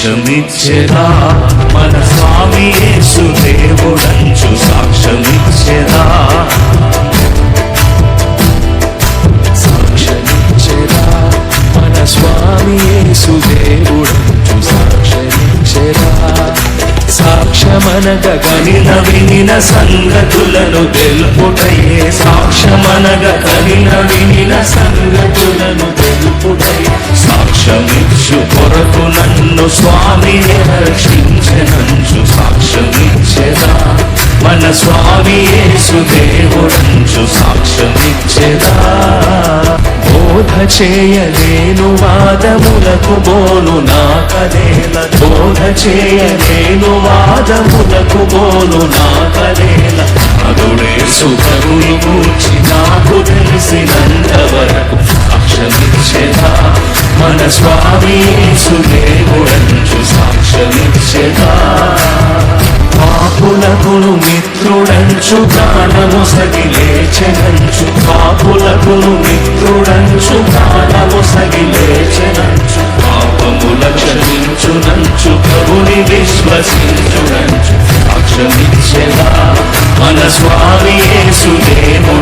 సాక్ష్యమిచ్చెదా మన స్వామి యేసు దేవుడంచు సాక్ష్యమిచ్చెదా సాక్ష్యమిచ్చెదా మన స్వామి యేసు దేవుడంచు సాక్ష్యమిచ్చెదా సాక్ష్యమనగా కనిన వినిన సంగతులను తెలుపుటయే సాక్ష్యమనగా కనిన వినిన సంగతులను తెలుపుటయే సాక్ష్యమిచ్చు కొరకు నన్ను స్వామి రక్షించెనంచు సాక్ష్యమిచ్చెదా మన స్వామి యేసు దేవుడంచు సాక్ష్యమిచ్చెదా బోధ చేయలేను వాదములకు బోను నాకలేల బోధ చేయలేను వాదములకు బోను నాకలేల అదుడేసు ప్రభుని గూర్చి నాకు తెలిసినంత వరకు సాక్ష్యమిచ్చెదా మన స్వామి యేసు దేవుడంచు సాక్ష్యమిచ్చెదా పాపులకును మిత్రుడంచు ప్రాణమొసగి లేచెనంచు పాపులకును మిత్రుడంచు ప్రాణమొసగి లేచెనంచు పాపముల క్షమించునంచు ప్రభుని విశ్వసించునంచు సాక్ష్యమిచ్చెదా మన స్వామి యేసు దేవుడు